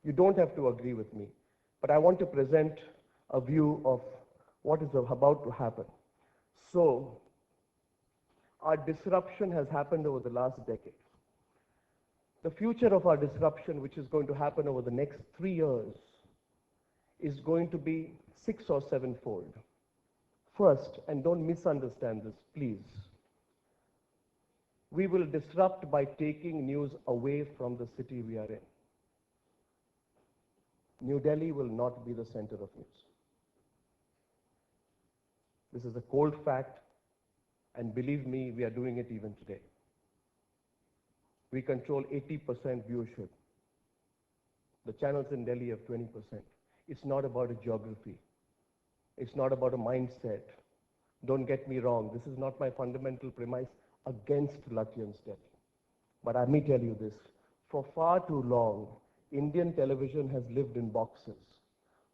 You don't have to agree with me, but I want to present a view of what is about to happen. So, our disruption has happened over the last decade. The future of our disruption, which is going to happen over the next 3 years, is going to be 6 or 7-fold. First, and don't misunderstand this, please, we will disrupt by taking news away from the city we are in. New Delhi will not be the center of news. This is a cold fact, and believe me, we are doing it even today. We control 80% viewership. The channels in Delhi have 20%. It's not about a geography. It's not about a mindset. Don't get me wrong, this is not my fundamental premise against Lutyens Delhi. But let me tell you this, for far too long, Indian television has lived in boxes.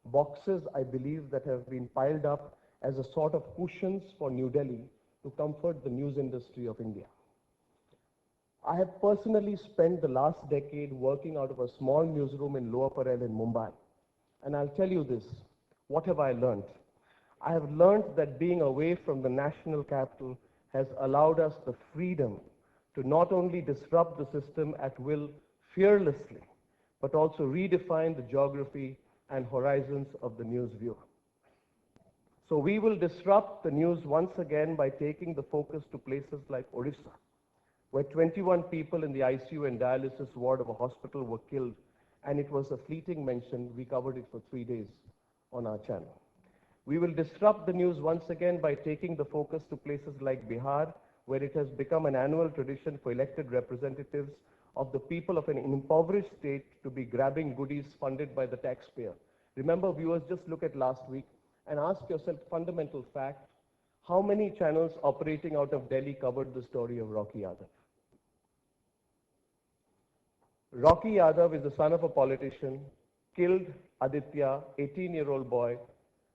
Boxes, I believe, that have been piled up as a sort of cushions for New Delhi to comfort the news industry of India. I have personally spent the last decade working out of a small newsroom in Lower Parel in Mumbai. And I'll tell you this, what have I learned? I have learned that being away from the national capital has allowed us the freedom to not only disrupt the system at will fearlessly, but also redefine the geography and horizons of the news viewer. So we will disrupt the news once again by taking the focus to places like Odisha, where 21 people in the ICU and dialysis ward of a hospital were killed, and it was a fleeting mention. We covered it for 3 days on our channel. We will disrupt the news once again by taking the focus to places like Bihar, where it has become an annual tradition for elected representatives of the people of an impoverished state to be grabbing goodies funded by the taxpayer. Remember, viewers, just look at last week and ask yourself fundamental fact, how many channels operating out of Delhi covered the story of Rocky Yadav? Rocky Yadav is the son of a politician, killed Aditya, 18-year-old boy,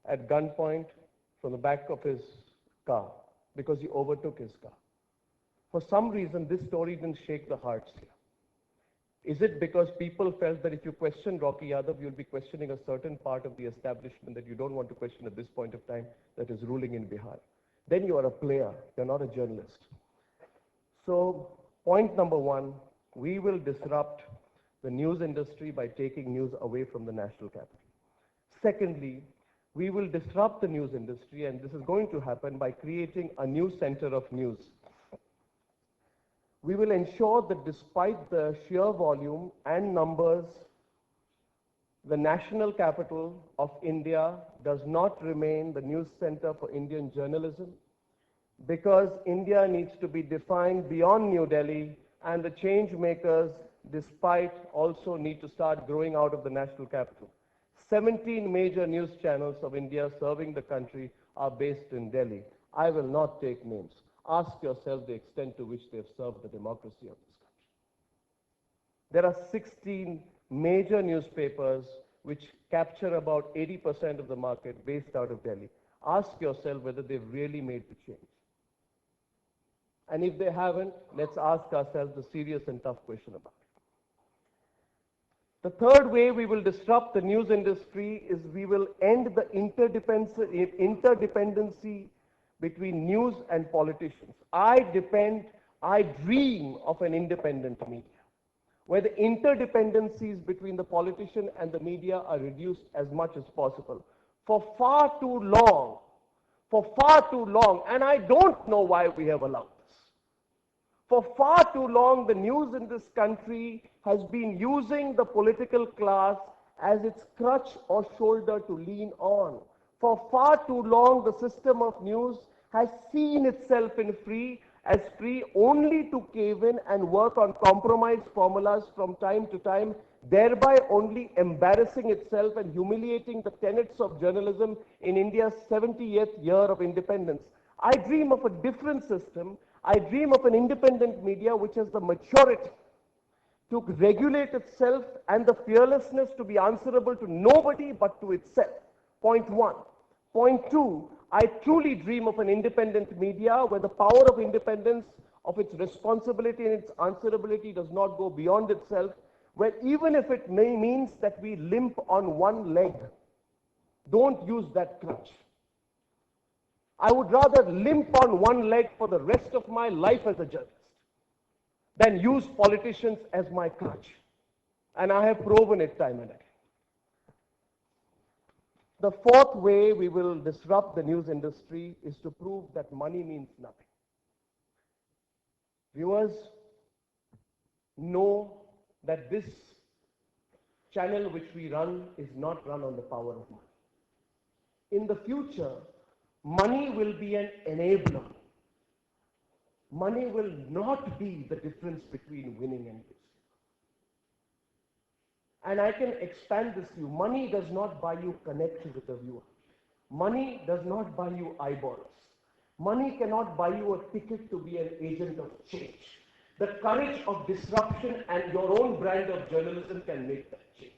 at gunpoint from the back of his car because he overtook his car. For some reason, this story didn't shake the hearts here. Is it because people felt that if you question Rocky Yadav, you'll be questioning a certain part of the establishment that you don't want to question at this point of time that is ruling in Bihar? Then you are a player, you're not a journalist. So, point number one, we will disrupt the news industry by taking news away from the national capital. Secondly, we will disrupt the news industry, and this is going to happen by creating a new center of news. We will ensure that despite the sheer volume and numbers, the national capital of India does not remain the news center for Indian journalism, because India needs to be defined beyond New Delhi, and the change makers, despite, also need to start growing out of the national capital. 17 major news channels of India serving the country are based in Delhi. I will not take names. Ask yourself the extent to which they have served the democracy of this country. There are 16 major newspapers which capture about 80% of the market based out of Delhi. Ask yourself whether they've really made the change. And if they haven't, let's ask ourselves the serious and tough question about it. The third way we will disrupt the news industry is we will end the interdependency between news and politicians. I dream of an independent media, where the interdependencies between the politician and the media are reduced as much as possible. For far too long, and I don't know why we have allowed this. For far too long, the news in this country has been using the political class as its crutch or shoulder to lean on. For far too long, the system of news has seen itself as free only to cave in and work on compromise formulas from time to time, thereby only embarrassing itself and humiliating the tenets of journalism in India's 70th year of independence. I dream of a different system. I dream of an independent media which has the maturity to regulate itself and the fearlessness to be answerable to nobody but to itself. Point one. Point two, I truly dream of an independent media where the power of independence, of its responsibility and its answerability does not go beyond itself, where even if it means that we limp on one leg, don't use that crutch. I would rather limp on one leg for the rest of my life as a journalist than use politicians as my crutch. And I have proven it time and again. The fourth way we will disrupt the news industry is to prove that money means nothing. Viewers know that this channel which we run is not run on the power of money. In the future, money will be an enabler. Money will not be the difference between winning and losing. And I can expand this to you. Money does not buy you connect with the viewer. Money does not buy you eyeballs. Money cannot buy you a ticket to be an agent of change. The courage of disruption and your own brand of journalism can make that change.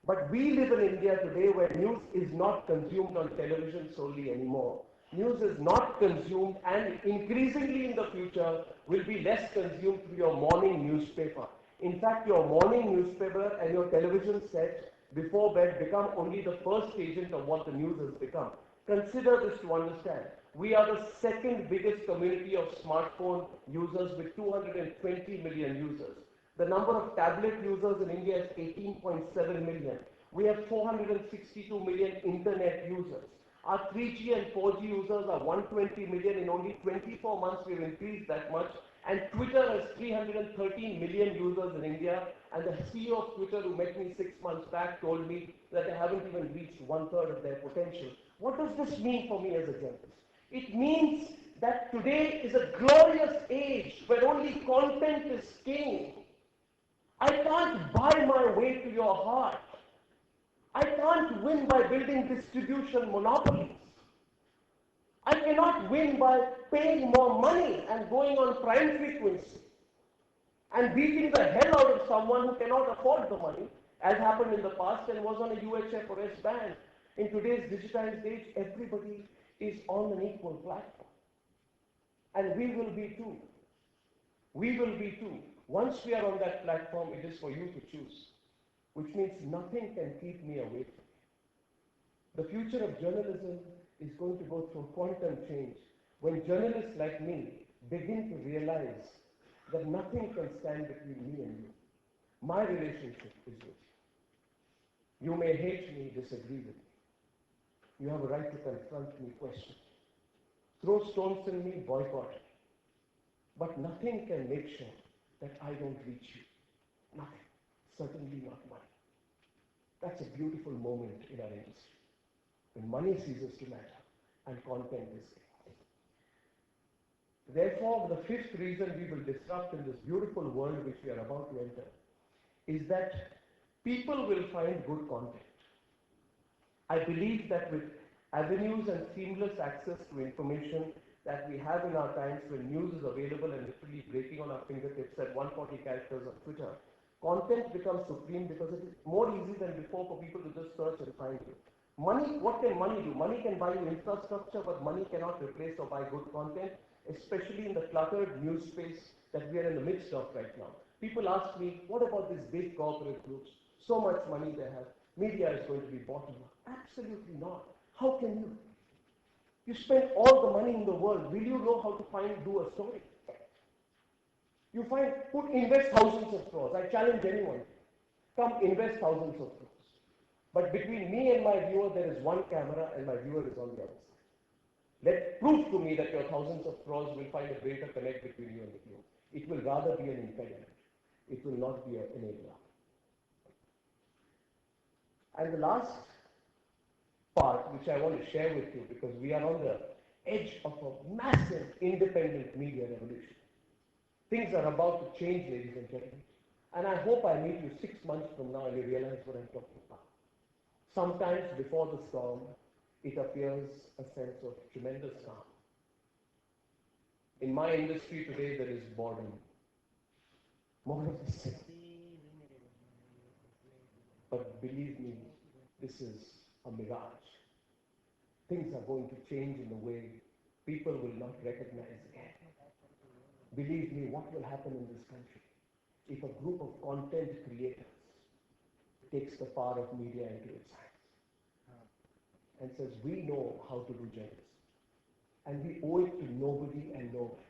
But we live in India today where news is not consumed on television solely anymore. News is not consumed and increasingly in the future will be less consumed through your morning newspaper. In fact, your morning newspaper and your television set before bed become only the first agent of what the news has become. Consider this to understand. We are the second biggest community of smartphone users with 220 million users. The number of tablet users in India is 18.7 million. We have 462 million internet users. Our 3G and 4G users are 120 million. In only 24 months, we've increased that much. And Twitter has 313 million users in India. And the CEO of Twitter, who met me 6 months back, told me that they haven't even reached 1/3 of their potential. What does this mean for me as a journalist? It means that today is a glorious age where only content is king. I can't buy my way to your heart. I can't win by building distribution monopolies. I cannot win by paying more money and going on prime frequency and beating the hell out of someone who cannot afford the money, as happened in the past and was on a UHF or S band. In today's digitized age, everybody is on an equal platform. And we will be too. We will be too. Once we are on that platform, it is for you to choose, which means nothing can keep me away from it. The future of journalism is going to go through quantum change when journalists like me begin to realize that nothing can stand between me and you. My relationship is with you. You may hate me, disagree with me. You have a right to confront me, question. Throw stones in me, boycott me. But nothing can make sure that I don't reach you. Nothing. Certainly not money. That's a beautiful moment in our industry, when money ceases to matter and content is king. Therefore, the fifth reason we will disrupt in this beautiful world which we are about to enter is that people will find good content. I believe that with avenues and seamless access to information that we have in our times when news is available and literally breaking on our fingertips at 140 characters on Twitter, content becomes supreme because it is more easy than before for people to just search and find you. Money, what can money do? Money can buy you infrastructure, but money cannot replace or buy good content, especially in the cluttered news space that we are in the midst of right now. People ask me, what about these big corporate groups? So much money they have. Media is going to be bottom up. Absolutely not. How can you? You spend all the money in the world. Will you know how to do a story? You invest thousands of crores. I challenge anyone. Come invest thousands of crores. But between me and my viewer, there is one camera and my viewer is on the other side. Prove to me that your thousands of crores will find a greater connect between you and the viewer. It will rather be an impediment. It will not be an enabler. And the last part, which I want to share with you, because we are on the edge of a massive independent media revolution. Things are about to change, ladies and gentlemen. And I hope I meet you 6 months from now and you realize what I'm talking about. Sometimes before the storm, it appears a sense of tremendous calm. In my industry today, there is boredom. More of the same. But believe me, this is a mirage. Things are going to change in a way people will not recognize again. Believe me, what will happen in this country if a group of content creators takes the power of media into its hands and says, we know how to do journalism. And we owe it to nobody and nowhere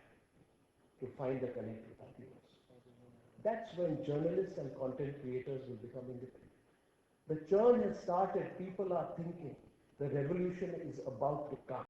to find the connect with our viewers. That's when journalists and content creators will become independent. The churn has started. People are thinking the revolution is about to come.